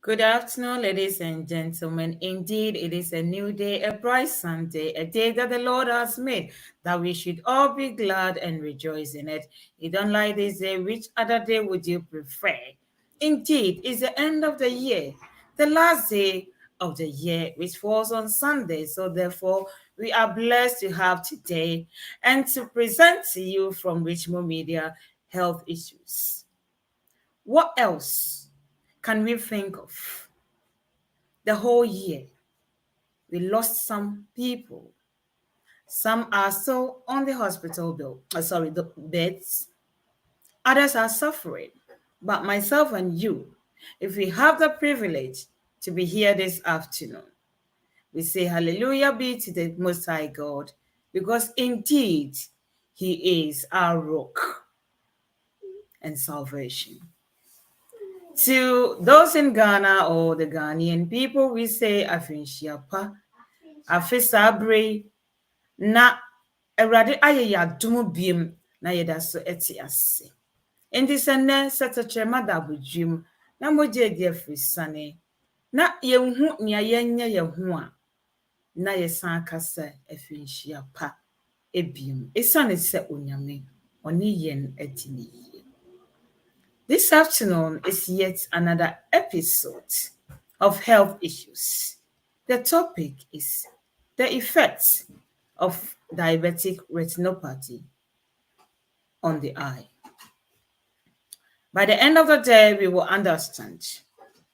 Good afternoon, ladies and gentlemen. Indeed, it is a new day, a bright Sunday, a day that the Lord has made, that we should all be glad and rejoice in it. You don't like this day, which other day would you prefer? Indeed, it's the end of the year, the last day of the year, which falls on Sunday. So, therefore, we are blessed to have today and to present to you from Richmond Media health issues. What else can we think of? The whole year, we lost some people. Some are still on the hospital the beds. Others are suffering. But myself and you, if we have the privilege to be here this afternoon, we say hallelujah be to the Most High God, because indeed He is our rock and salvation. To those in Ghana or the Ghanaian people, we say Afinshiapa, Afisabre, na Awurade ayɛ yɛ adom biem na yɛda so ɛte ase. Enti sɛ nnɛ sɛ tɛkyerɛma da abodwiem na mogya adi afiri sane na yɛnhu nea yɛnyɛ yɛn ho a na yɛsan aka sɛ afinhyia pa ebiem ɛsiane sɛ onyame ɔne yɛn adi ne yie. This afternoon is yet another episode of health issues. The topic is the effects of diabetic retinopathy on the eye. By the end of the day, we will understand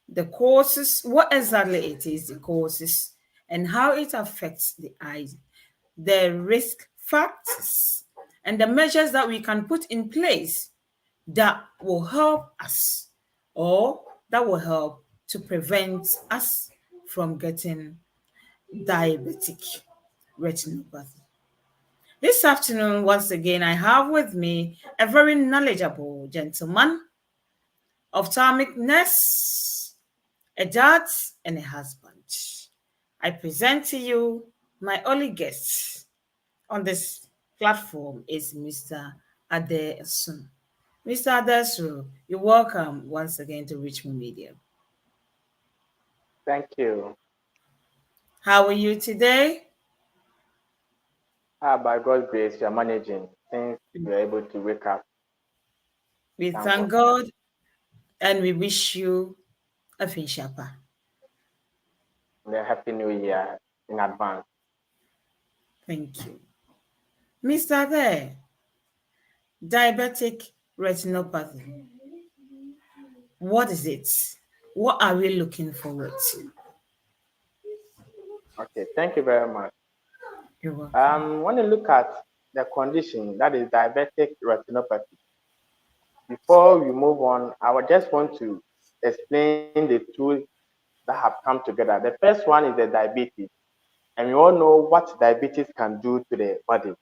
the causes, what exactly it is, the causes, and how it affects the eyes, the risk factors, and the measures that we can put in place that will help us or that will help to prevent us from getting diabetic retinopathy. This afternoon, once again, I have with me a very knowledgeable gentleman, ophthalmic nurse, a dad, and a husband. I present to you my only guest on this platform is Mr. Addai. Mr. Addai, you're welcome once again to Richmond Media. Thank you. How are you today? By God's grace, you are managing since you are able to wake up. We thank God and we wish you a finshapa. And a happy new year in advance. Thank you. Mr. Addai, diabetic retinopathy. What is it? What are we looking forward to? Okay, thank you very much. You're welcome. When you look at the condition that is diabetic retinopathy, before we move on, I would just want to explain the two that have come together. The first one is the diabetes, and we all know what diabetes can do to the body.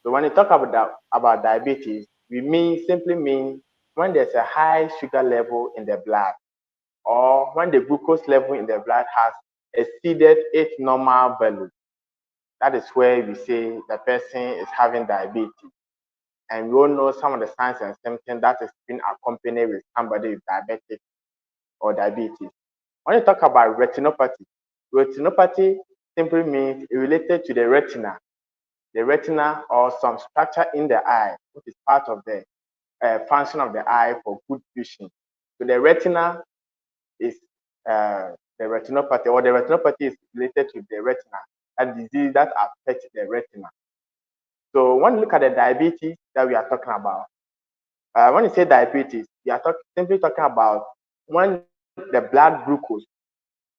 So when you talk about diabetes, we simply mean when there's a high sugar level in the blood, or when the glucose level in the blood has exceeded its normal value. That is where we say the person is having diabetes. And we all know some of the signs and symptoms that is being accompanied with somebody with diabetic or diabetes. When you talk about retinopathy simply means it related to the retina or some structure in the eye, which is part of the function of the eye for good vision. So the retina is the retinopathy, or the retinopathy is related to the retina, a disease that affects the retina. So when you look at the diabetes that we are talking about, when you say diabetes, we are simply talking about when the blood glucose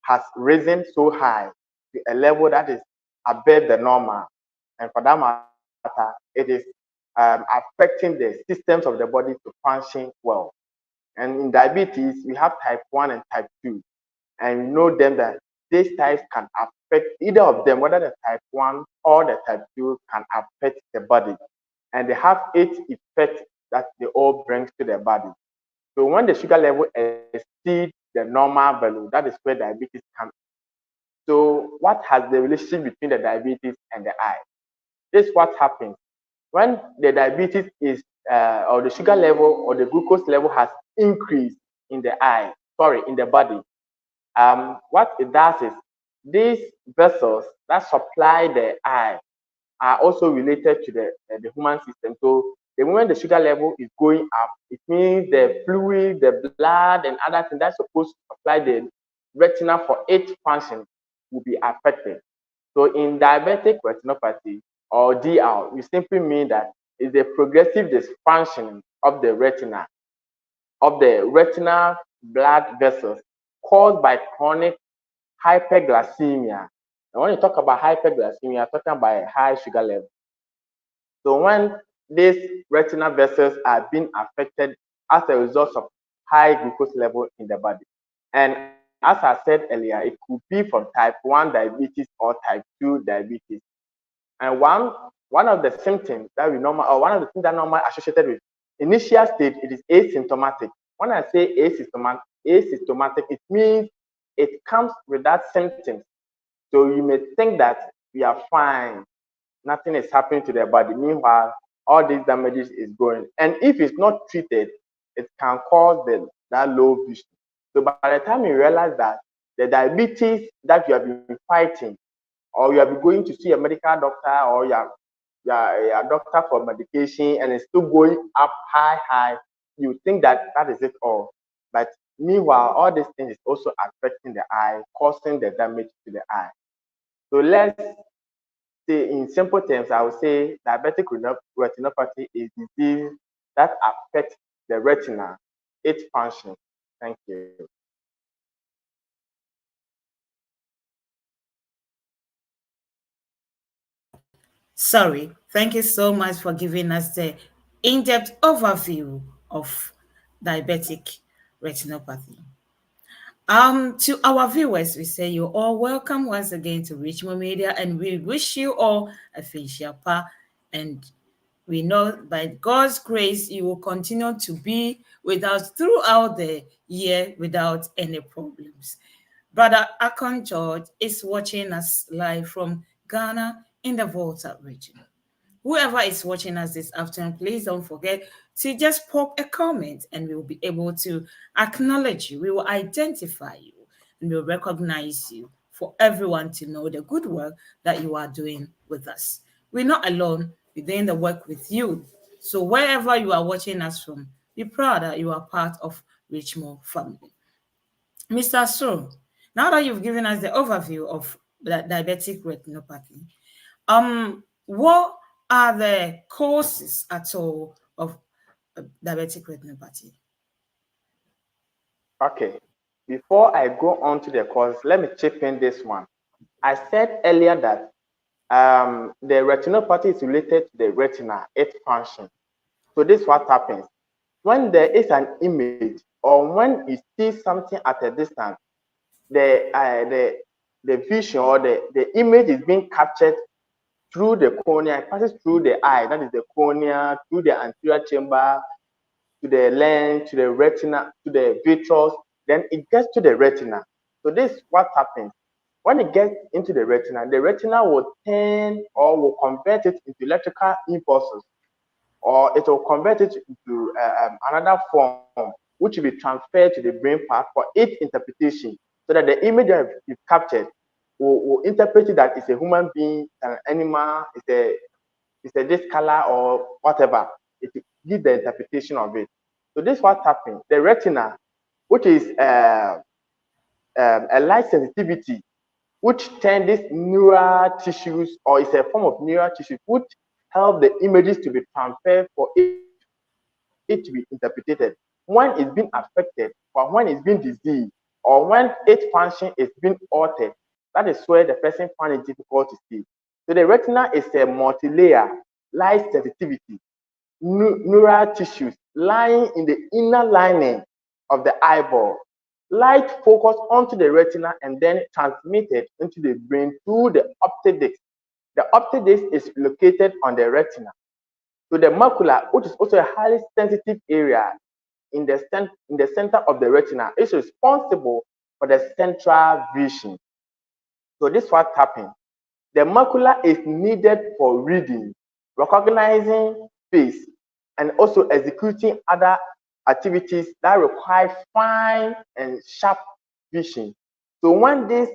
has risen so high to a level that is above the normal, and for that matter, it is affecting the systems of the body to function well. And in diabetes, we have type 1 and type 2. And we know them that these types can affect either of them, whether the type 1 or the type 2 can affect the body. And they have 8 effects that they all bring to the body. So when the sugar level exceeds the normal value, that is where diabetes comes. So what has the relationship between the diabetes and the eye? This is what happens when the diabetes is or the sugar level or the glucose level has increased in the body. what it does is these vessels that supply the eye are also related to the human system. So the moment the sugar level is going up, it means the fluid, the blood, and other things that's supposed to supply the retina for its function will be affected. So in diabetic retinopathy or DR, we simply mean that it's a progressive dysfunction of the retinal blood vessels caused by chronic hyperglycemia. And when you talk about hyperglycemia, you're talking about a high sugar level. So when these retinal vessels are being affected as a result of high glucose level in the body. And as I said earlier, it could be from type 1 diabetes or type 2 diabetes. And one of the symptoms that we normal, or one of the things that normally associated with initial stage, it is asymptomatic. When I say asymptomatic, it means it comes without symptoms. So you may think that we are fine, nothing is happening to their body. Meanwhile, all these damages is going. And if it's not treated, it can cause that low vision. So by the time you realize that the diabetes that you have been fighting, or you have been going to see a medical doctor, or your doctor for medication, and it's still going up high, you think that that is it all. But meanwhile, all these things is also affecting the eye, causing the damage to the eye. So let's say in simple terms, I would say diabetic retinopathy is disease that affects the retina, its function. Thank you. Sorry, thank you so much for giving us the in-depth overview of diabetic retinopathy. To our viewers, we say you're all welcome once again to Richmond Media, and we wish you all a Finchiapa. And we know by God's grace, you will continue to be with us throughout the year without any problems. Brother Akon George is watching us live from Ghana in the Volta region. Whoever is watching us this afternoon, please don't forget to just pop a comment and we will be able to acknowledge you. We will identify you and we'll recognize you for everyone to know the good work that you are doing with us. We're not alone, we're doing the work with you. So wherever you are watching us from, be proud that you are part of Richmond family. Mr. Soro, now that you've given us the overview of diabetic retinopathy, what are the causes at all of diabetic retinopathy? Okay. Before I go on to the cause, let me chip in this one. I said earlier that the retinopathy is related to the retina, its function. So this is what happens. When there is an image or when you see something at a distance, the vision or the image is being captured through the cornea, it passes through the eye, that is the cornea, through the anterior chamber, to the lens, to the retina, to the vitreous, then it gets to the retina. So this is what happens. When it gets into the retina will turn or will convert it into electrical impulses, or it will convert it into another form, which will be transferred to the brain part for its interpretation, so that the image that is captured will interpret it that it's a human being, an animal, it's a this color or whatever. It gives the interpretation of it. So this is what happens. The retina, which is a light sensitivity, which turn these neural tissues, or it's a form of neural tissues, which help the images to be transferred for it to be interpreted. When it's been affected, or when it's been diseased, or when its function is being altered, that is where the person finds it difficult to see. So the retina is a multi-layer light sensitivity, neural tissues lying in the inner lining of the eyeball. Light focus onto the retina and then transmitted into the brain through the optic disc. The optic disc is located on the retina. So the macula, which is also a highly sensitive area in the center of the retina, is responsible for the central vision. So this is what happens. The macula is needed for reading, recognizing face, and also executing other activities that require fine and sharp vision. So when this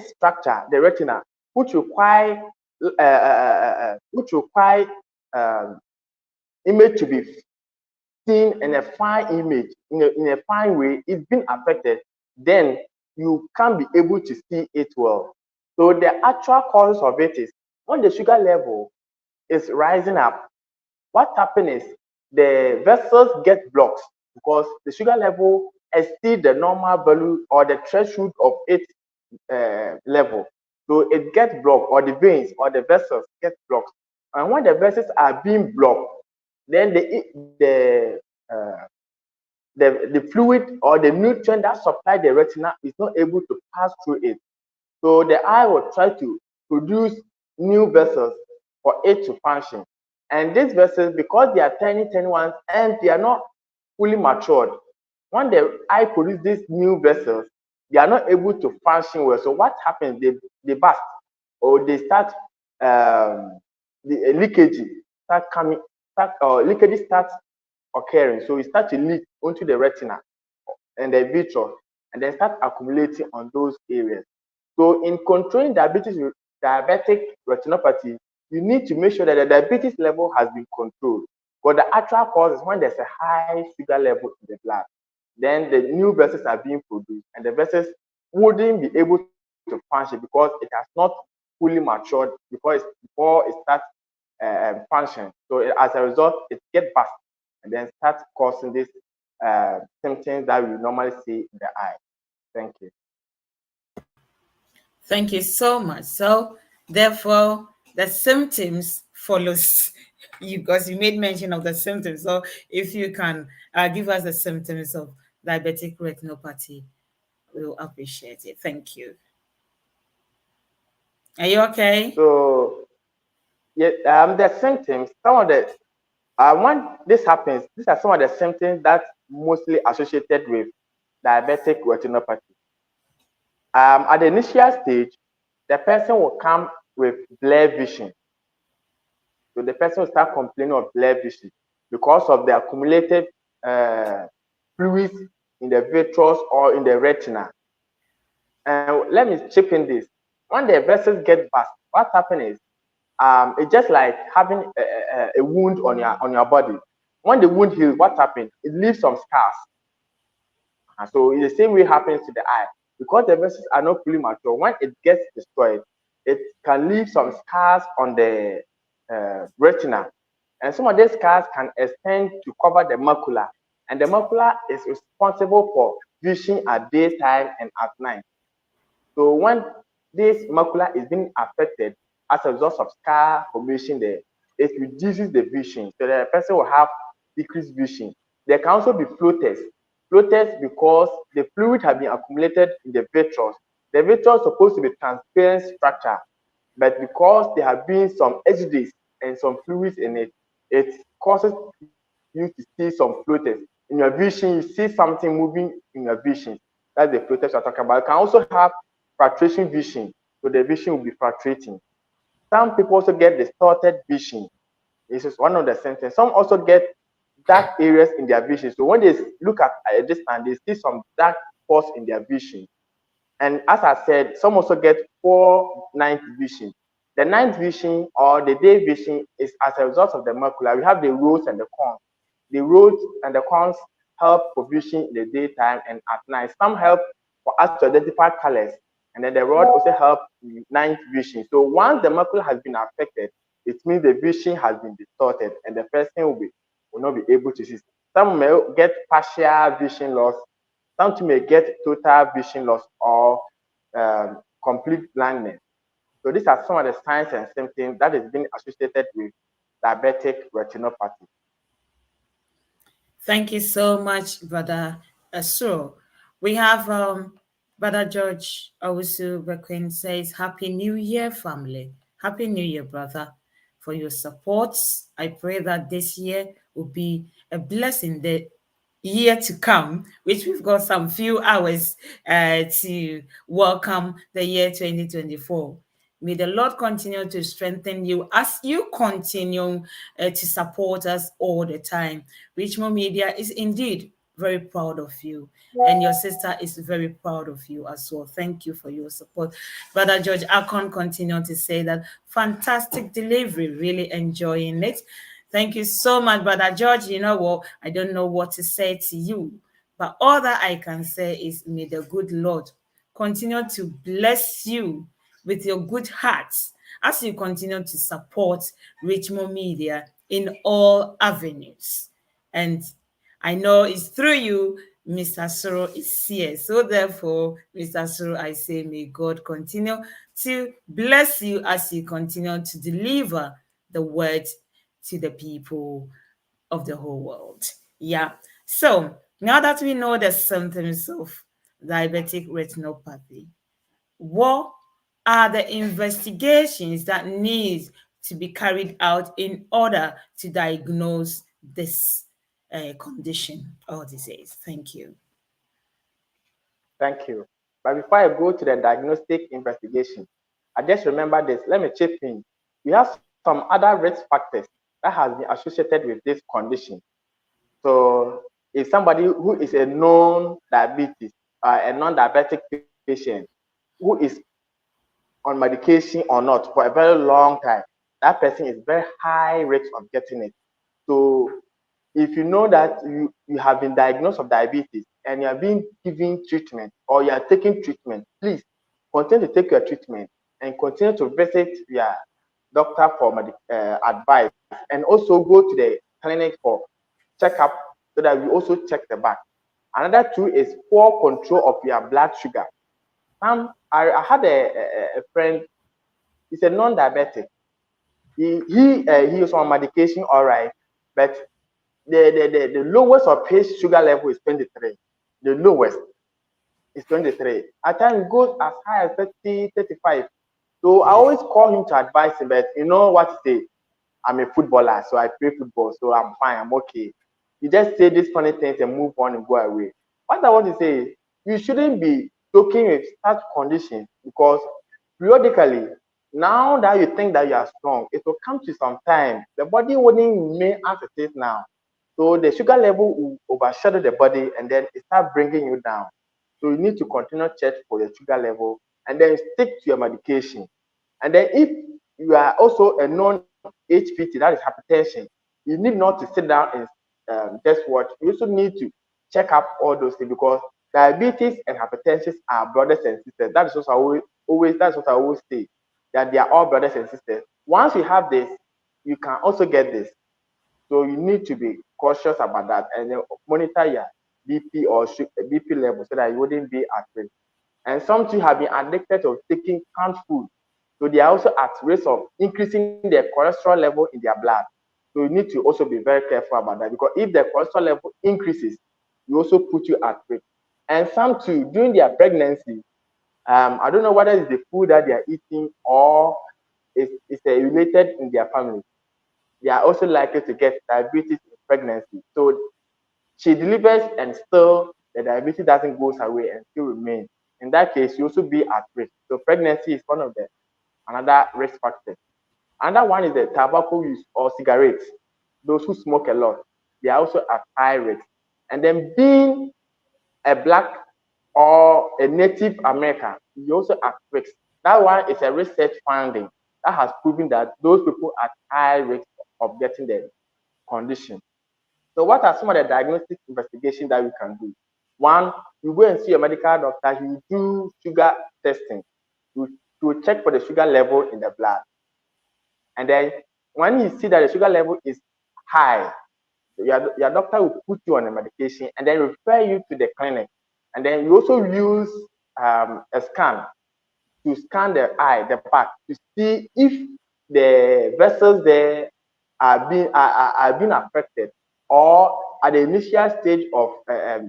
structure, the retina, which require um, image to be seen in a fine image, in a fine way, it's been affected, then you can't be able to see it well. So the actual causes of it is when the sugar level is rising up, what happens is the vessels get blocked because the sugar level exceeds the normal value or the threshold of its level. So it gets blocked, or the veins or the vessels get blocked. And when the vessels are being blocked, then the fluid or the nutrient that supply the retina is not able to pass through it. So the eye will try to produce new vessels for it to function. And these vessels, because they are tiny, tiny ones and they are not fully matured, when the eye produces these new vessels, they are not able to function well. So what happens? They burst, or they start the leakage start coming, leakage starts occurring. So it starts to leak onto the retina and the vitreous, and then start accumulating on those areas. So in controlling diabetic retinopathy, you need to make sure that the diabetes level has been controlled. But the actual cause is when there's a high sugar level in the blood, then the new vessels are being produced, and the vessels wouldn't be able to function because it has not fully matured before it starts function. So as a result, it gets burst and then starts causing these symptoms that we normally see in the eye. Thank you. Thank you so much. So, therefore, the symptoms follows you because you made mention of the symptoms. So, if you can give us the symptoms of diabetic retinopathy, we'll appreciate it. Thank you. Are you okay? So yeah, the symptoms, some of the when this happens, these are some of the symptoms that mostly associated with diabetic retinopathy. At the initial stage, the person will come with blurred vision. So the person will start complaining of blurred vision because of the accumulated uh, fluids in the vitreous or in the retina. And let me chip in this. When the vessels get burst, what happens is it's just like having a wound on your body. When the wound heals, what happens? It leaves some scars. And so in the same way happens to the eye. Because the vessels are not fully mature, when it gets destroyed, it can leave some scars on the retina. And some of these scars can extend to cover the macula. And the macula is responsible for vision at daytime and at night. So when this macula is being affected as a result of scar formation there, it reduces the vision. So the person will have decreased vision. There can also be floaters. Floaters because the fluid has been accumulated in the vitreous. The vitreous is supposed to be transparent structure, but because there have been some exudates and some fluids in it, it causes you to see some floaters. In your vision, you see something moving in your vision. That's the floaters we're talking about. You can also have fluctuation vision, so the vision will be fluctuating. Some people also get distorted vision. This is one of the symptoms. Some also get dark areas in their vision. So when they look at a distance, they see some dark spots in their vision. And as I said, some also get poor night vision. The night vision or the day vision is as a result of the macula. We have the rods and the cones. The rods and the cones help for vision in the daytime and at night. Some help for us to identify colors, and then the rod also help in night vision. So once the macula has been affected, it means the vision has been distorted, and the person will not be able to see. Some may get partial vision loss. Some may get total vision loss or complete blindness. So these are some of the signs and symptoms that is being associated with diabetic retinopathy. Thank you so much, Brother Soro. We have Brother George Owusu Bequin says, Happy New Year, family. Happy New Year, brother, for your support. I pray that this year will be a blessing. The year to come, which we've got some few hours to welcome the year 2024. May the Lord continue to strengthen you as you continue to support us all the time. Richmond Media is indeed very proud of you. And your sister is very proud of you as well. Thank you for your support. Brother George Akon continued to say that fantastic delivery, really enjoying it. Thank you so much, Brother George. You know what? I don't know what to say to you, but all that I can say is may the good Lord continue to bless you with your good heart as you continue to support Richmond Media in all avenues. And I know it's through you, Mr. Soro is here. So therefore, Mr. Soro, I say, may God continue to bless you as you continue to deliver the word to the people of the whole world. Yeah. So now that we know the symptoms of diabetic retinopathy, what are the investigations that need to be carried out in order to diagnose this condition or disease? Thank you. Thank you. But before I go to the diagnostic investigation, I just remember this. Let me chip in. We have some other risk factors that has been associated with this condition. So, if somebody who is a known diabetes, a non-diabetic patient, who is on medication or not for a very long time, that person is very high risk of getting it. So, if you know that you have been diagnosed of diabetes and you are being given treatment or you are taking treatment, please continue to take your treatment and continue to visit your doctor for advice, and also go to the clinic for checkup so that we also check the back. Another two is poor control of your blood sugar. I had a friend, he's a non-diabetic. He was on medication, all right, but the lowest of his sugar level is 23. The lowest is 23. At times it goes as high as 30, 35. So I always call him to advise him, but you know what to say. I'm a footballer, so I play football, so I'm fine, I'm okay. You just say these funny things and move on and go away. What I want to say is you shouldn't be joking with such conditions because periodically, now that you think that you are strong, it will come to some time. The body wouldn't remain as it is now. So the sugar level will overshadow the body and then it start bringing you down. So you need to continue to check for your sugar level and then stick to your medication. And then if you are also a non-HPT, that is hypertension, you need not to sit down and just watch. You also need to check up all those things because diabetes and hypertension are brothers and sisters. That is what I always say, that they are all brothers and sisters. Once you have this, you can also get this. So you need to be cautious about that and then monitor your BP or BP level so that you wouldn't be at risk. And some too have been addicted to taking canned food. So they are also at risk of increasing their cholesterol level in their blood. So you need to also be very careful about that because if the cholesterol level increases, you also put you at risk. And some too, during their pregnancy, I don't know whether it's the food that they are eating or it's related in their family. They are also likely to get diabetes in pregnancy. So she delivers and still the diabetes doesn't go away and still remain. In that case, you also be at risk. So pregnancy is one of the another risk factor. Another one is the tobacco use or cigarettes. Those who smoke a lot, they are also at high risk. And then being a black or a Native American, you also at risk. That one is a research finding that has proven that those people at high risk of getting the condition. So what are some of the diagnostic investigations that we can do? One, you go and see a medical doctor, he will do sugar testing. You will check for the sugar level in the blood. And then when you see that the sugar level is high, your doctor will put you on a medication and then refer you to the clinic. And then you also use a scan to scan the eye, the back, to see if the vessels there are being affected or at the initial stage of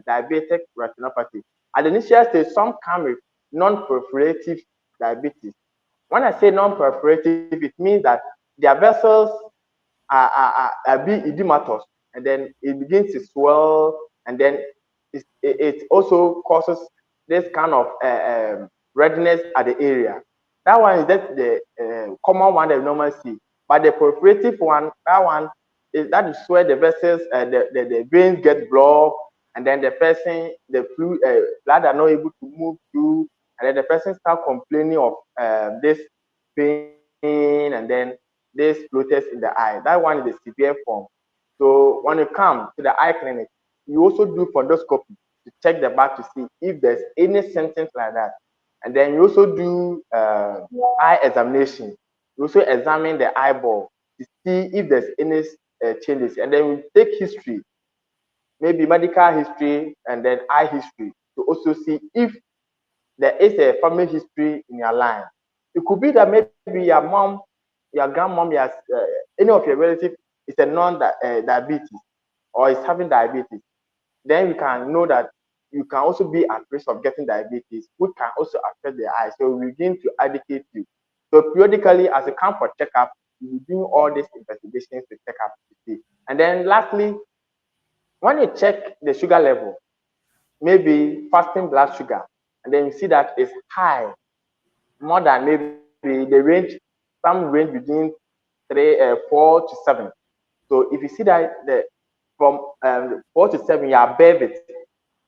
diabetic retinopathy. At the initial stage, some come with non-proliferative diabetes. When I say non-proliferative, it means that their vessels are being edematous, and then it begins to swell, and then it also causes this kind of redness at the area. That one is just the common one that we normally see. But the proliferative one, that is where the vessels, the veins get blocked, and then the person, the blood are not able to move through, and then the person start complaining of this pain, and then this floaters in the eye. That one is the severe form. So when you come to the eye clinic, you also do fundoscopy to check the back to see if there's any symptoms like that. And then you also do eye examination. You also examine the eyeball to see if there's any changes. And then we take history, maybe medical history and then eye history, to also see if there is a family history in your line. It could be that maybe your mom, your grandmom, any of your relatives is a non-diabetes or is having diabetes. Then you can know that you can also be at risk of getting diabetes, which can also affect the eye. So we begin to educate you. So periodically, as you come for checkup, you do all these investigations to check up to see. And then lastly, when you check the sugar level, maybe fasting blood sugar, and then you see that it's high, more than maybe the range, some range between 4 to 7. So if you see that from 4 to 7, you are above it,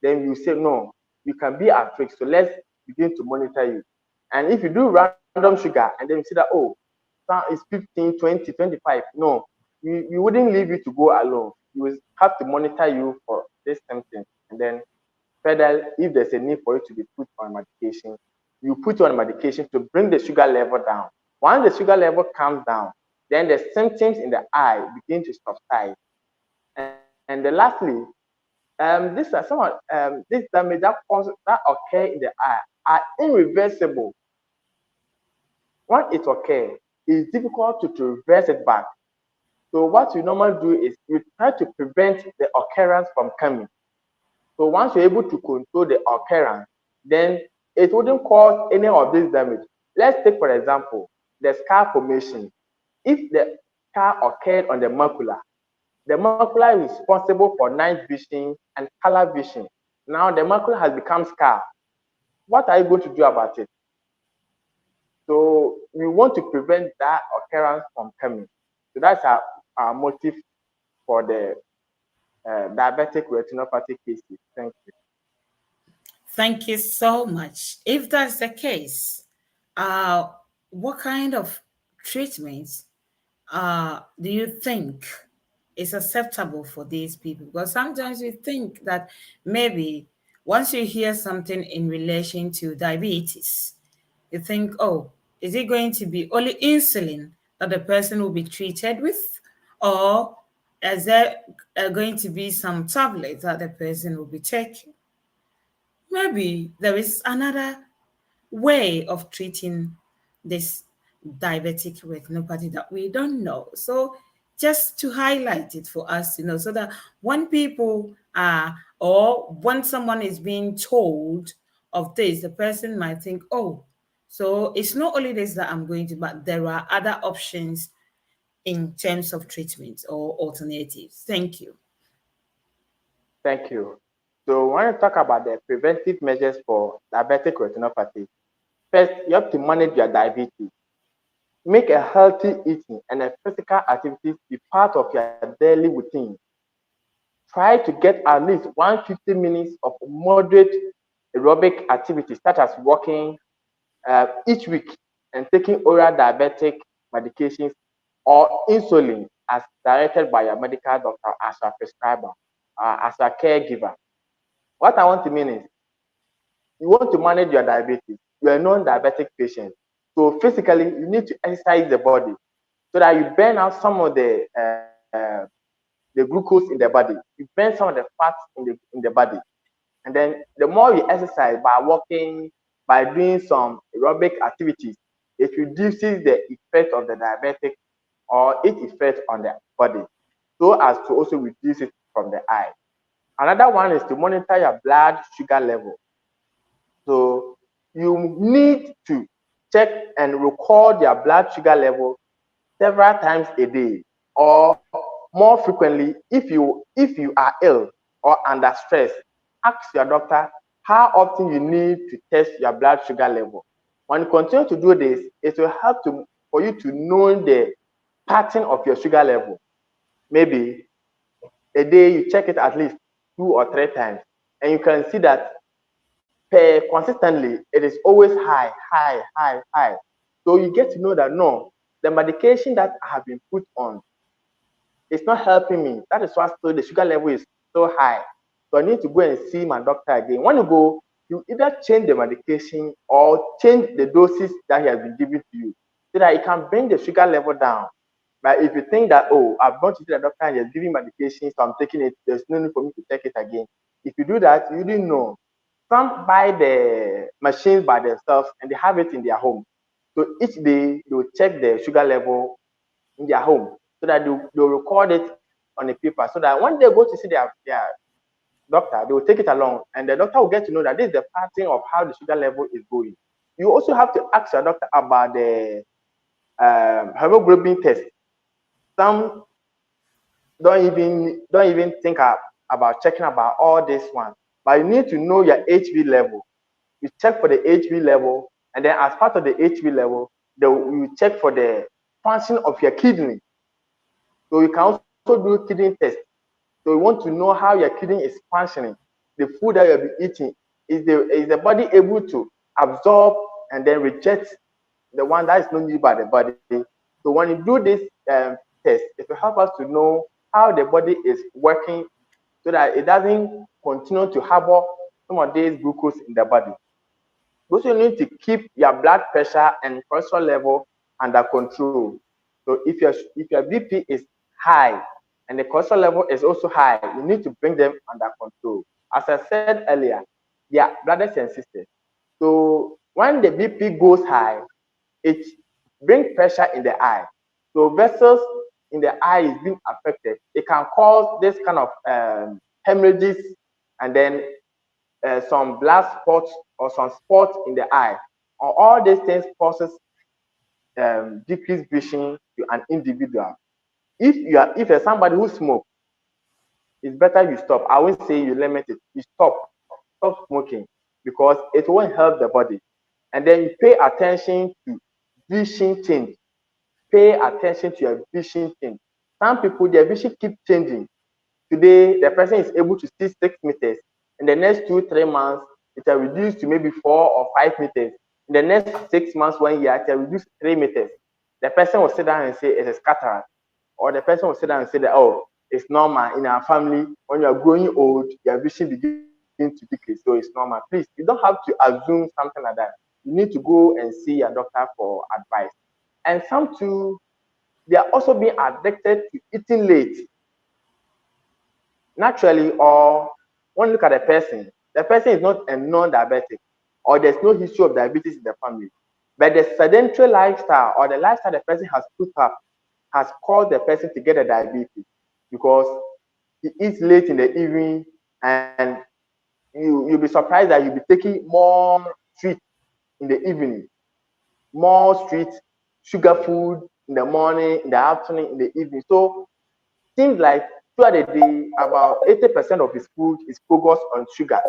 then you say no, you can be at risk. So let's begin to monitor you. And if you do random sugar and then you see that, oh, it's 15, 20, 25, no, we wouldn't leave you to go alone. You will have to monitor you for this symptom. And then further, if there's a need for you to be put on medication, you put you on medication to bring the sugar level down. Once the sugar level comes down, then the symptoms in the eye begin to subside. And lastly, these are some of this damage that occur in the eye are irreversible. Once it occurs, it's difficult to reverse it back. So what you normally do is you try to prevent the occurrence from coming. So once you're able to control the occurrence, then it wouldn't cause any of this damage. Let's take, for example, the scar formation. If the scar occurred on the macula is responsible for night vision and color vision. Now the macula has become scar. What are you going to do about it? So we want to prevent that occurrence from coming. So that's our motive for the diabetic retinopathy cases. Thank you. Thank you so much. If that's the case, uh, what kind of treatments do you think is acceptable for these people? Because sometimes we think that maybe once you hear something in relation to diabetes, you think, oh, is it going to be only insulin that the person will be treated with? Or is there going to be some tablets that the person will be taking? Maybe there is another way of treating this diabetic retinopathy that we don't know. So just to highlight it for us to know, so that when people are, or when someone is being told of this, the person might think, oh, so it's not only this that I'm going to, but there are other options in terms of treatment or alternatives. Thank you. Thank you. So when you talk about the preventive measures for diabetic retinopathy, first you have to manage your diabetes. Make a healthy eating and a physical activity be part of your daily routine. Try to get at least 150 minutes of moderate aerobic activity, such as walking, each week, and taking oral diabetic medications or insulin as directed by your medical doctor as a prescriber, as a caregiver. What I want to mean is, you want to manage your diabetes, you're a non-diabetic patient. So physically, you need to exercise the body so that you burn out some of the glucose in the body. You burn some of the fats in the body. And then the more you exercise by walking, by doing some aerobic activities, it reduces the effect of the diabetic or its effect on the body, so as to also reduce it from the eye. Another one is to monitor your blood sugar level. So you need to check and record your blood sugar level several times a day, or more frequently if you are ill or under stress. Ask your doctor how often you need to test your blood sugar level. When you continue to do this, it will help for you to know the pattern of your sugar level. Maybe a day you check it at least 2 or 3 times, and you can see that per consistently it is always high, high, high, high. So you get to know that no, the medication that I have been put on is not helping me. That is why still the sugar level is so high. So I need to go and see my doctor again. When you go, you either change the medication or change the doses that he has been giving to you so that it can bring the sugar level down. But if you think that, oh, I've gone to see the doctor and he's giving medication, so I'm taking it, there's no need for me to take it again. If you do that, you didn't know. Some buy the machines by themselves and they have it in their home. So each day they will check the sugar level in their home so that they'll record it on a paper so that when they go to see their doctor, they will take it along and the doctor will get to know that this is the pattern of how the sugar level is going. You also have to ask your doctor about the hemoglobin test. Some don't even think about checking about all this one, but you need to know your HB level. You check for the HB level, and then as part of the HB level, you check for the function of your kidney. So you can also do kidney test. So you want to know how your kidney is functioning. The food that you'll be eating, is the body able to absorb and then reject the one that is not needed by the body. So when you do this test, it will help us to know how the body is working so that it doesn't continue to harbor some of these glucose in the body. Also, you need to keep your blood pressure and cholesterol level under control. So if your BP is high and the cholesterol level is also high, you need to bring them under control. As I said earlier, they are brothers and sisters. So when the BP goes high, it brings pressure in the eye. So vessels in the eye is being affected. It can cause this kind of hemorrhages and then some blood spots or some spots in the eye. All these things causes decreased vision to an individual. If you're somebody who smokes, it's better you stop. I won't say you limit it. You stop smoking because it won't help the body. And then you pay attention to vision change. Pay attention to your vision change. Some people, their vision keep changing. Today, the person is able to see 6 meters. In the next 2, 3 months, it will reduce to maybe 4 or 5 meters. In the next 6 months, 1 year, it will reduce 3 meters. The person will sit down and say it is cataract. Or the person will sit down and say that, oh, it's normal in our family. When you are growing old, your vision begins to decrease. So it's normal. Please, you don't have to assume something like that. You need to go and see your doctor for advice. And some too, they are also being addicted to eating late naturally. Or when you look at the person is not a non-diabetic or there's no history of diabetes in the family, but the sedentary lifestyle or the lifestyle the person has put up has caused the person to get a diabetes because he eats late in the evening and you'll be surprised that you'll be taking more sweet in the evening, more sweet sugar food in the morning, in the afternoon, in the evening. So seems like throughout the day, about 80% of his food is focused on sugar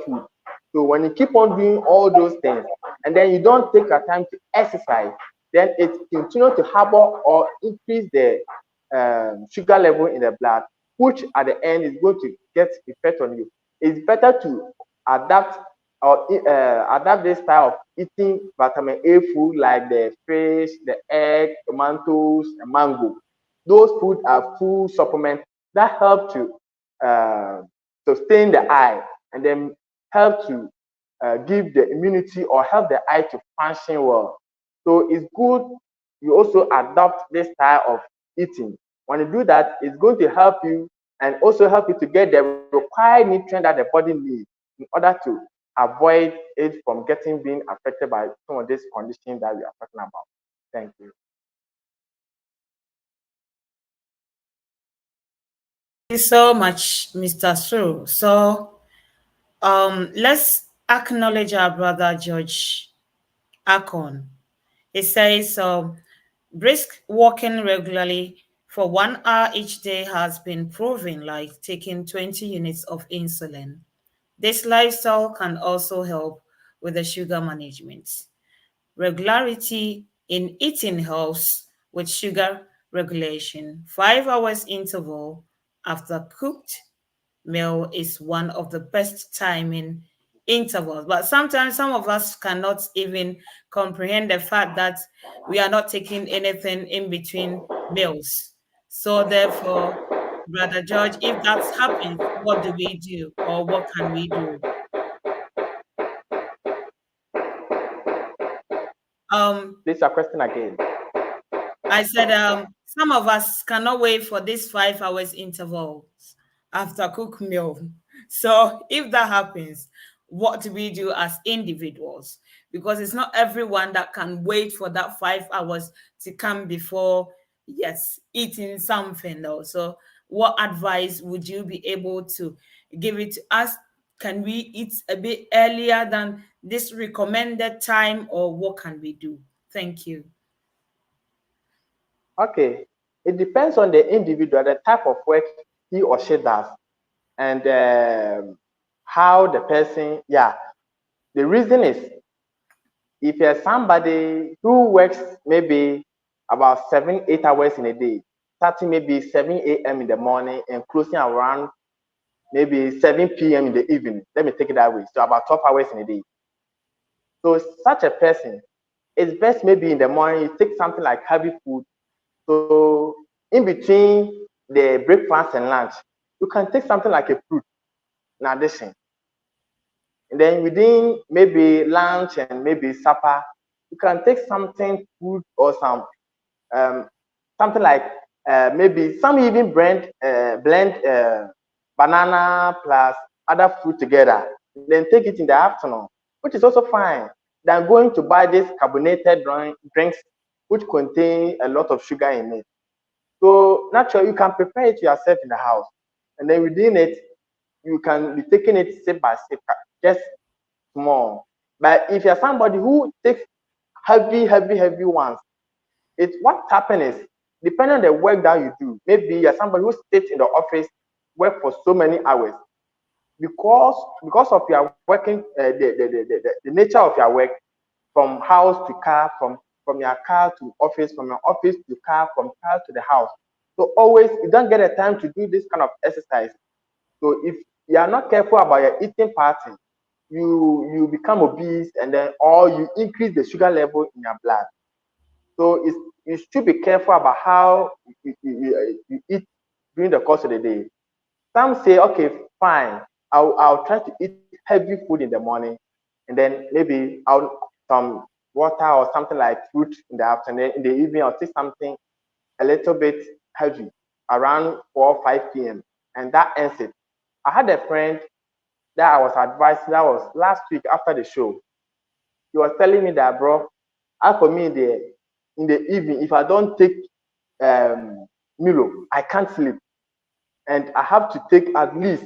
food. So when you keep on doing all those things and then you don't take your time to exercise, then it continues to harbor or increase the sugar level in the blood, which at the end is going to get effect on you. It's better to adapt or adapt this style of eating vitamin A food like the fish, the egg, tomatoes, and mango. Those food are food supplements that help to uh, sustain the eye and then help to give the immunity or help the eye to function well. So it's good you also adopt this style of eating. When you do that, it's going to help you and also help you to get the required nutrient that the body needs in order to avoid it from being affected by some of these conditions that we are talking about. Thank you. Thank you so much, Mr. Soro. So let's acknowledge our brother George Akon. He says brisk walking regularly for 1 hour each day has been proven like taking 20 units of insulin. This lifestyle can also help with the sugar management. Regularity in eating helps with sugar regulation. 5 hours interval after cooked meal is one of the best timing intervals. But sometimes some of us cannot even comprehend the fact that we are not taking anything in between meals. So therefore, Brother George, if that happens, what do we do or what can we do? Um, Please, your question again. I said, some of us cannot wait for these 5 hours intervals after cook meal. So if that happens, what do we do as individuals? Because it's not everyone that can wait for that 5 hours to come before, yes, eating something though. So what advice would you be able to give it to us? Can we eat a bit earlier than this recommended time, or what can we do? Thank you. Okay, it depends on the individual, the type of work he or she does, and how the person. Yeah, the reason is if you're somebody who works maybe about 7, 8 hours in a day, starting maybe 7 a.m. in the morning and closing around maybe 7 p.m. in the evening. Let me take it that way. So about 12 hours in a day. So such a person, it's best maybe in the morning you take something like heavy food. So in between the breakfast and lunch, you can take something like a fruit in addition. And then within maybe lunch and maybe supper, you can take something food or um, something like maybe some even blend banana plus other food together, then take it in the afternoon, which is also fine. Than going to buy these carbonated drinks which contain a lot of sugar in it. So naturally, you can prepare it yourself in the house, and then within it, you can be taking it step by step, just small. But if you're somebody who takes heavy ones, it's what happens is depending on the work that you do. Maybe you're somebody who sits in the office, work for so many hours because of your working the nature of your work from house to car, from your car to office, from your office to car, from car to the house. So always you don't get a time to do this kind of exercise. So if you are not careful about your eating pattern, you become obese and then or you increase the sugar level in your blood. So you should be careful about how you eat during the course of the day. Some say, okay, fine, I'll try to eat heavy food in the morning, and then maybe I'll some water or something like fruit in the afternoon. In the evening, I'll take something a little bit heavy around 4 or 5 p.m. and that ends it. I had a friend that I was advised that was last week after the show. He was telling me that, bro, as for me in the evening, if I don't take um, Milo, I can't sleep, and I have to take at least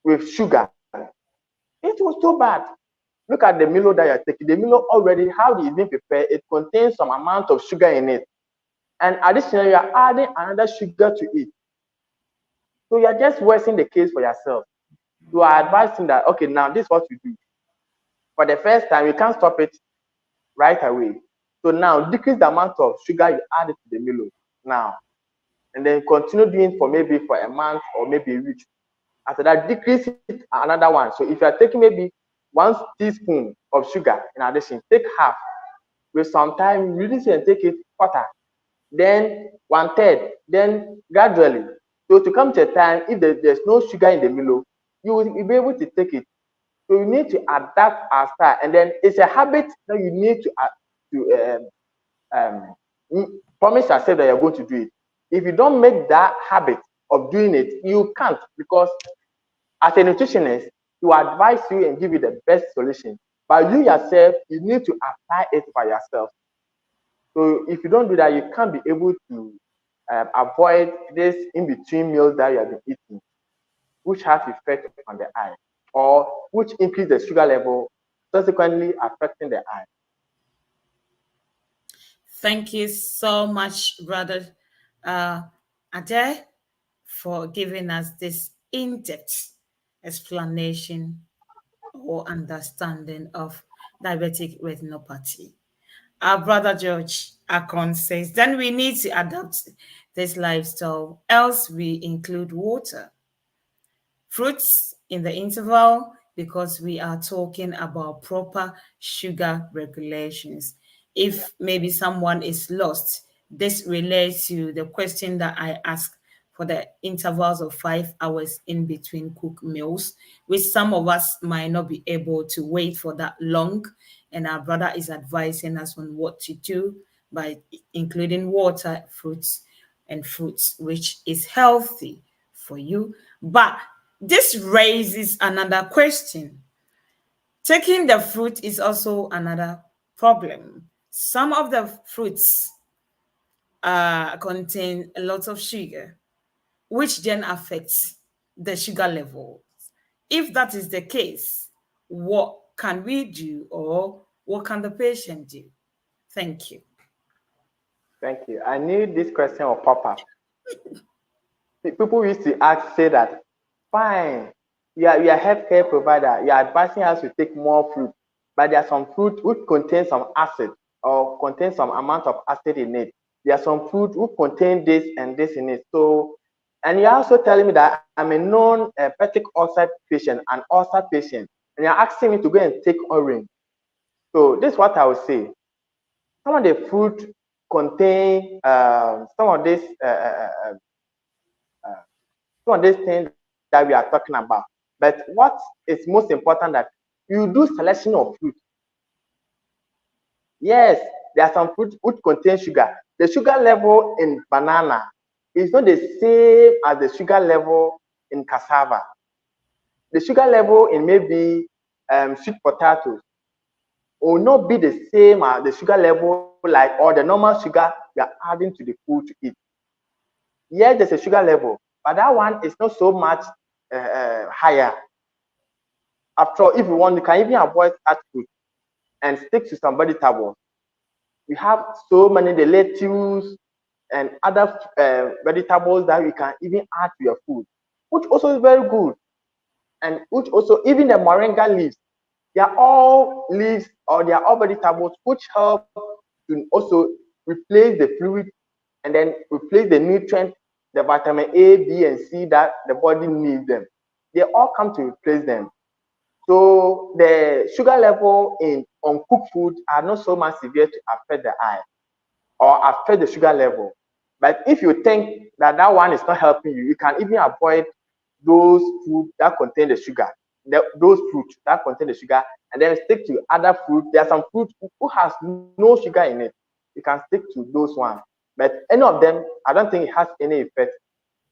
with sugar. It was so bad. Look at the Milo that you're taking. The Milo already, how it is being prepared, it contains some amount of sugar in it, and additionally, you're adding another sugar to it. So you're just worsening the case for yourself. So I advise him that okay, now this is what you do. For the first time, you can't stop it right away. So now decrease the amount of sugar you add to the Milo now, and then continue doing for maybe for a month or maybe a week. After that, decrease it another one. So if you are taking maybe 1 teaspoon of sugar in addition, take half. With some time, reduce it and take it quarter, then 1/3, then gradually. So to come to a time, if there's no sugar in the Milo, you will be able to take it. So you need to adapt our style, and then it's a habit that you need to promise yourself that you're going to do it. If you don't make that habit of doing it, you can't because as a nutritionist, he advise you and give you the best solution. But you yourself, you need to apply it by yourself. So if you don't do that, you can't be able to avoid this in between meals that you have been eating, which has effect on the eye, or which increase the sugar level, subsequently affecting the eye. Thank you so much, Brother uh, Addai, for giving us this in depth explanation or understanding of diabetic retinopathy. Our brother George Akon says, then we need to adapt this lifestyle, else we include water. Fruits in the interval, because we are talking about proper sugar regulations. If maybe someone is lost, this relates to the question that I asked for the intervals of 5 hours in between cook meals, which some of us might not be able to wait for that long. And our brother is advising us on what to do by including water, fruits, which is healthy for you. But this raises another question. Taking the fruit is also another problem. Some of the fruits contain a lot of sugar, which then affects the sugar level. If that is the case, what can we do, or what can the patient do? Thank you. Thank you. I knew this question will pop up. People used to ask, say that, fine, you are a healthcare provider, you are advising us to take more fruit, but there are some fruit which contain some acid or contain some amount of acid in it. There are some fruit which contain this and this in it. So, and you're also telling me that I'm a known peptic ulcer patient, an ulcer patient, and you're asking me to go and take orange. So this is what I would say. Some of the fruit contain some of this uh, some of these things that we are talking about. But what is most important that you do selection of fruit. Yes, there are some fruit which contain sugar. The sugar level in banana is not the same as the sugar level in cassava. The sugar level in maybe sweet potatoes will not be the same as the sugar level like or the normal sugar you are adding to the food to eat. Yes, there's a sugar level, but that one is not so much higher. After all, if you want, you can even avoid fat food and stick to some vegetables. We have so many the lettuce and other vegetables that you can even add to your food, which also is very good. And which also even the moringa leaves, they are all leaves or they are all vegetables which help to also replace the fluid and then replace the nutrient, the vitamin A, B, and C that the body needs them. They all come to replace them. So the sugar level in uncooked food are not so much severe to affect the eye or affect the sugar level. But if you think that that one is not helping you, you can even avoid those food that contain the sugar, those fruits that contain the sugar, and then stick to other fruit. There are some fruit who has no sugar in it. You can stick to those ones. But any of them, I don't think it has any effect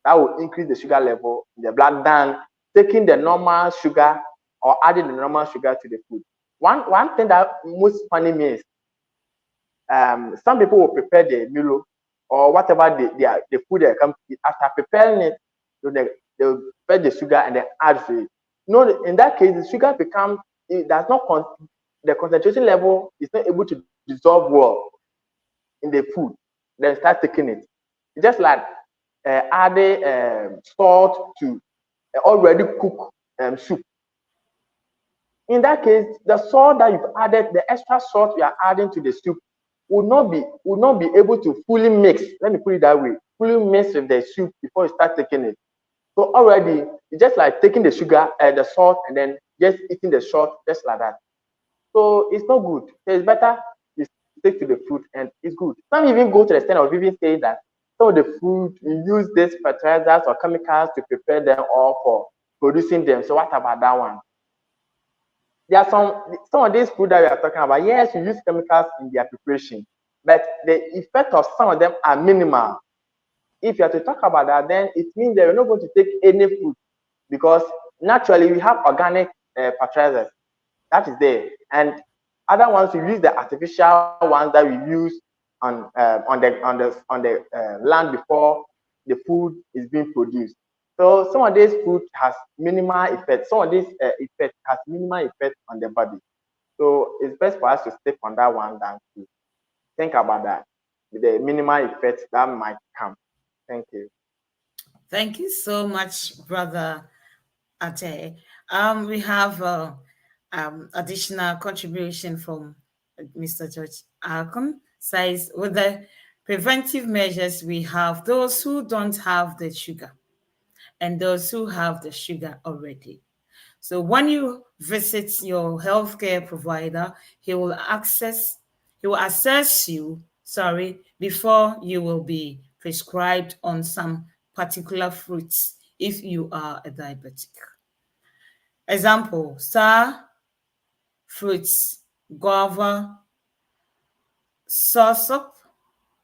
that will increase the sugar level in the blood than taking the normal sugar or adding the normal sugar to the food. One thing that most funny me is some people will prepare the milo or whatever the food they come to eat. After preparing it, so they will prepare the sugar and then add to it. No, in that case, the sugar becomes it does not the concentration level is not able to dissolve well in the food. Then start taking it. It's just like adding salt to already cooked soup. In that case, the salt that you've added, the extra salt you are adding to the soup would not be able to fully mix. Let me put it that way. Fully mix with the soup before you start taking it. So already it's just like taking the sugar, the salt, and then just eating the salt just like that. So it's not good. So it's better you stick to the fruit and it's good. Some even go to the extent of even saying that some of the food you use these fertilizers or chemicals to prepare them or for producing them. So what about that one? There are some of these food that we are talking about. Yes, you use chemicals in their preparation, but the effect of some of them are minimal. If you are to talk about that, then it means that you're not going to take any food because naturally we have organic fertilizers that is there, and other ones we use the artificial ones that we use on the land before the food is being produced. So some of these food has minimal effect. Some of this effect has minimal effect on the body. So it's best for us to stick on that one than to think about that, the minimal effects that might come. Thank you. Thank you so much, Brother Ate. We have additional contribution from Mr. George Alcon. Says, with the preventive measures we have, those who don't have the sugar and those who have the sugar already. So when you visit your healthcare provider, he will assess you, before you will be prescribed on some particular fruits if you are a diabetic. Example, star fruits, guava, soursop,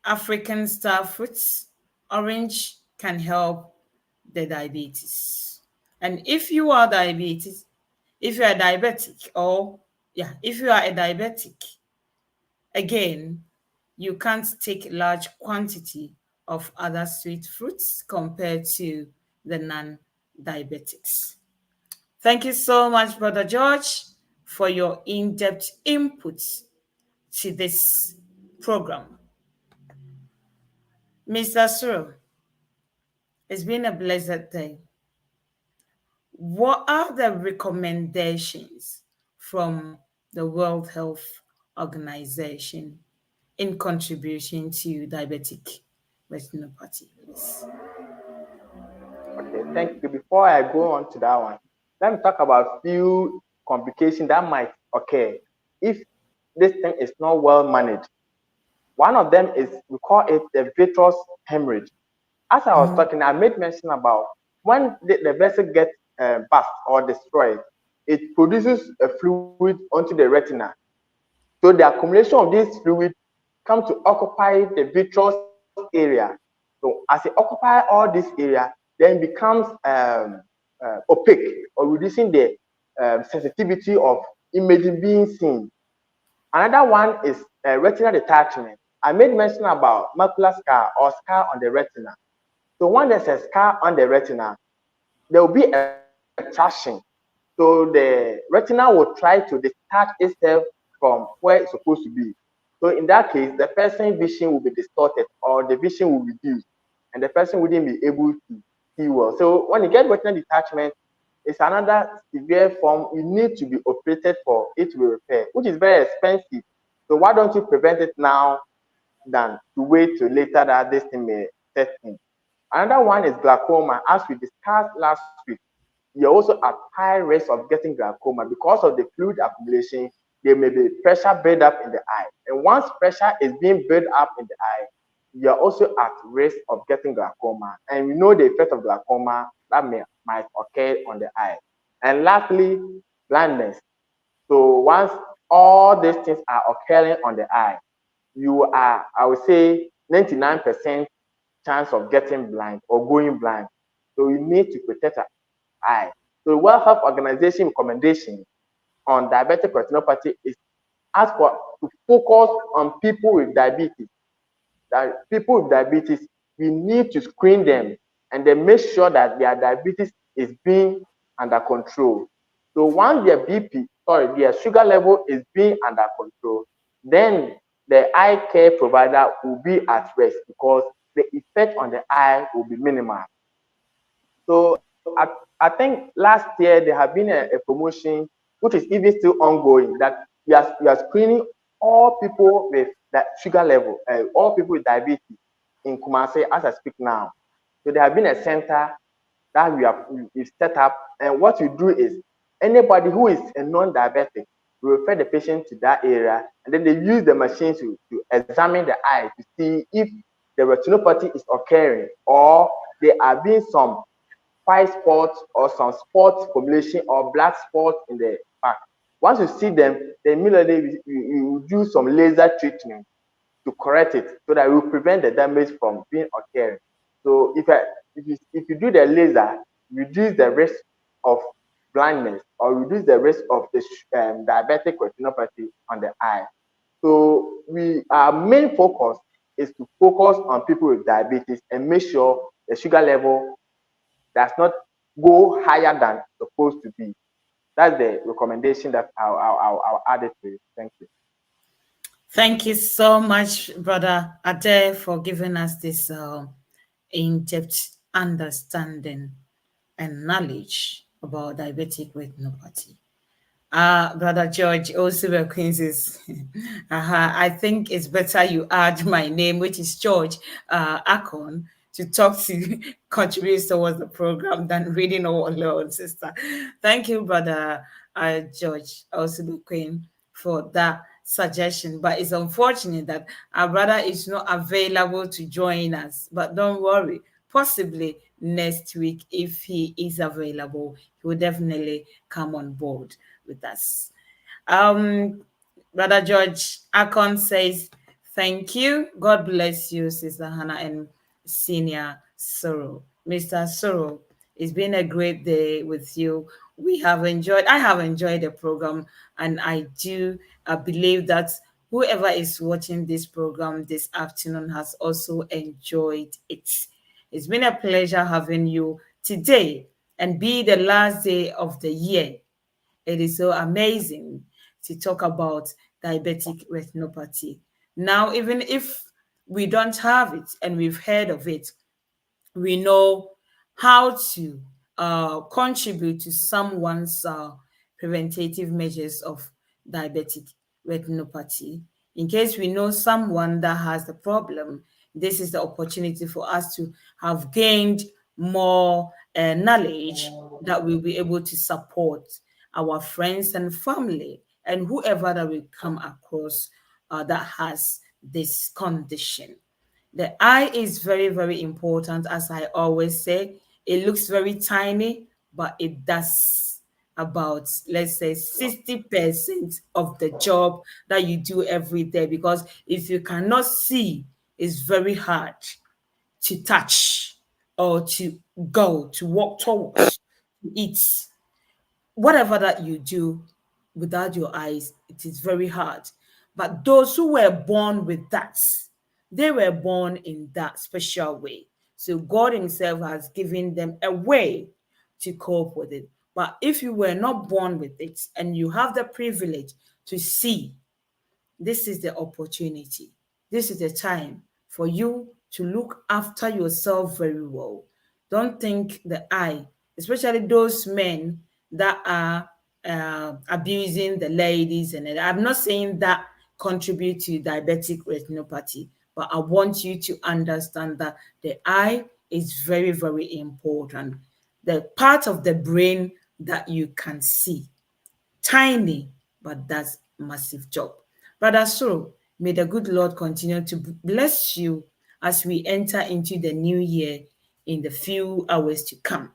African star fruits, orange can help the diabetes. And if you are diabetic, or yeah, if you are a diabetic, again, you can't take large quantity of other sweet fruits compared to the non-diabetics. Thank you so much, Brother George, for your in-depth input to this program. Mr. Soro, it's been a blessed day. What are the recommendations from the World Health Organization in contribution to diabetic retinopathy, please? Okay, thank you. Before I go on to that one, let me talk about few complications that might occur if this thing is not well managed. One of them is, we call it the vitreous hemorrhage. As I was talking, I made mention about when the vessel gets burst or destroyed, it produces a fluid onto the retina. So the accumulation of this fluid comes to occupy the vitreous area. So as it occupies all this area, then becomes opaque, or reducing the sensitivity of imaging being seen. Another one is retinal detachment. I made mention about macular scar or scar on the retina. So when there's a scar on the retina, there will be a traction. So the retina will try to detach itself from where it's supposed to be. So in that case, the person's vision will be distorted, or the vision will reduce, and the person wouldn't be able to see well. So when you get retinal detachment, it's another severe form. You need to be operated for it to be repaired, which is very expensive. So why don't you prevent it now than to wait till later that this thing may set in? Another one is glaucoma. As we discussed last week, you're also at high risk of getting glaucoma because of the fluid accumulation. There may be pressure build up in the eye. And once pressure is being built up in the eye, you're also at risk of getting glaucoma. And we know the effect of glaucoma that might occur on the eye. And lastly, blindness. So once all these things are occurring on the eye, you are, I would say, 99% chance of getting blind or going blind. So you need to protect your eye. So the World Health Organization recommendation on diabetic retinopathy is ask for to focus on people with diabetes. That people with diabetes, we need to screen them and then make sure that their diabetes is being under control. So once their sugar level is being under control, then the eye care provider will be at rest because the effect on the eye will be minimal. So I think last year there have been a promotion which is even still ongoing, that we are screening all people with that sugar level, all people with diabetes in Kumasi as I speak now. So there have been a center that we've set up, and what we do is anybody who is a non-diabetic, we refer the patient to that area, and then they use the machine to examine the eye to see if the retinopathy is occurring or there are being some white spots or some spot formulation or black spots in the back. Once you see them, then immediately you do some laser treatment to correct it so that it will prevent the damage from being occurring. So if you do the laser, reduce the risk of blindness or reduce the risk of the diabetic retinopathy on the eye. So our main focus is to focus on people with diabetes and make sure the sugar level does not go higher than supposed to be. That's the recommendation that I'll add it to it. Thank you. Thank you so much, Brother Addai, for giving us this in-depth understanding and knowledge about diabetic retinopathy. Brother George, also Queen's. I think it's better you add my name, which is George Akon, to talk to contribute towards the program than reading all alone, sister. Thank you, brother George, also the Queen, for that suggestion. But it's unfortunate that our brother is not available to join us. But don't worry, possibly next week, if he is available, he will definitely come on board with us. Um, Brother George Akon says, thank you. God bless you, Sister Hannah and Senior Soro. Mr. Soro, it's been a great day with you. I have enjoyed the program, and I do believe that whoever is watching this program this afternoon has also enjoyed it. It's been a pleasure having you today and be the last day of the year. It is so amazing to talk about diabetic retinopathy. Now, even if we don't have it and we've heard of it, we know how to contribute to someone's preventative measures of diabetic retinopathy. In case we know someone that has the problem, this is the opportunity for us to have gained more knowledge that we'll be able to support our friends and family and whoever that we come across that has this condition. The eye is very, very important, as I always say. It looks very tiny, but it does about, let's say, 60% of the job that you do every day. Because if you cannot see, it's very hard to touch or to go, to walk towards, to eat whatever that you do without your eyes, it is very hard. But those who were born with that, they were born in that special way. So God Himself has given them a way to cope with it. But if you were not born with it and you have the privilege to see, this is the opportunity. This is the time for you to look after yourself very well. Don't think the eye, especially those men that are abusing the ladies. And I'm not saying that contribute to diabetic retinopathy, but I want you to understand that the eye is very, very important. The part of the brain that you can see. Tiny, but that's massive job. Brother Soro, may the good Lord continue to bless you as we enter into the new year in the few hours to come.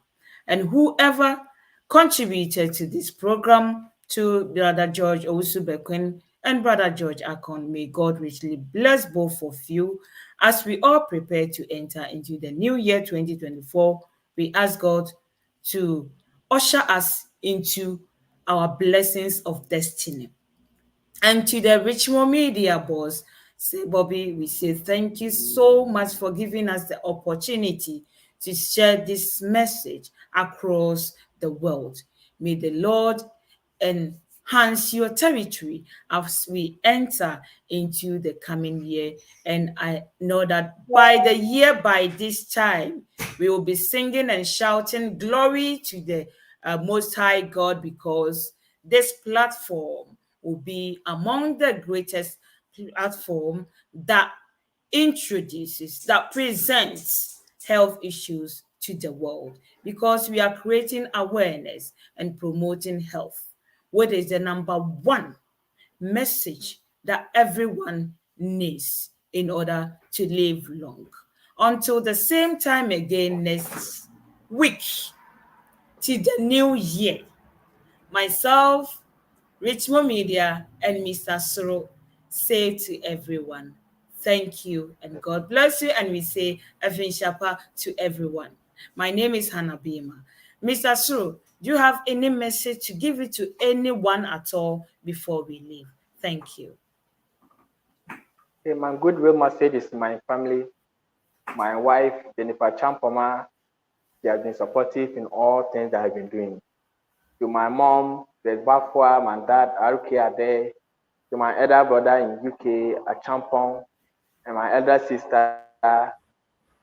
And whoever contributed to this program, to Brother George Owusu and Brother George Akon, may God richly bless both of you as we all prepare to enter into the new year 2024. We ask God to usher us into our blessings of destiny. And to the Richmond Media boss, say Bobby, we say thank you so much for giving us the opportunity to share this message across the world. May the Lord enhance your territory as we enter into the coming year. And I know that by this time, we will be singing and shouting glory to the Most High God, because this platform will be among the greatest platform that introduces, that presents health issues to the world, because we are creating awareness and promoting health, what is the number one message that everyone needs in order to live long. Until the same time again next week, to the new year, myself, Richmond Media, and Mr. Soro say to everyone, thank you and God bless you. And we say Evin Shapa to everyone. My name is Hanna Bimah. Mr. Soro, do you have any message to give it to anyone at all before we leave? Thank you. Okay, my goodwill message is to my family, my wife, Jennifer Champoma. She has been supportive in all things that I've been doing. To my mom, there's Bafwa, my dad, Aruki Addai, to my elder brother in UK, Achampong, and my elder sister,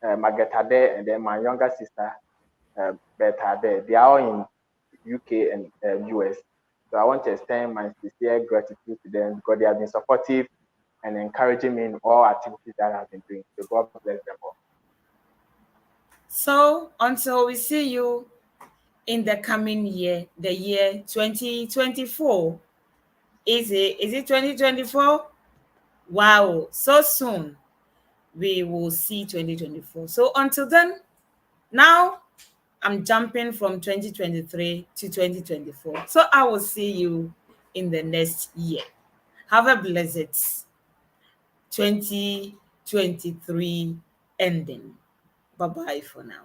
Margaret Addai, and then my younger sister, Beth Addai. They are all in UK and US. So I want to extend my sincere gratitude to them because they have been supportive and encouraging me in all activities that I've been doing. So God bless them all. So until we see you in the coming year, the year 2024. Is it 2024? Wow, so soon we will see 2024. So until then, now I'm jumping from 2023 to 2024. So I will see you in the next year. Have a blessed 2023 ending. Bye bye for now.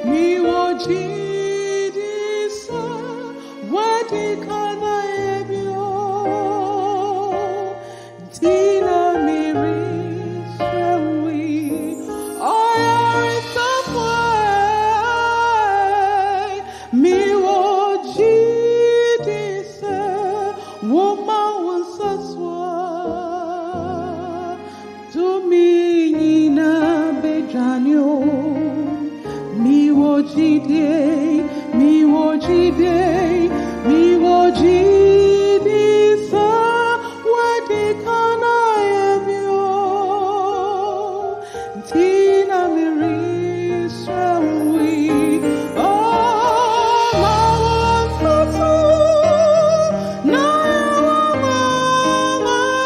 Miwo jidisa, wadika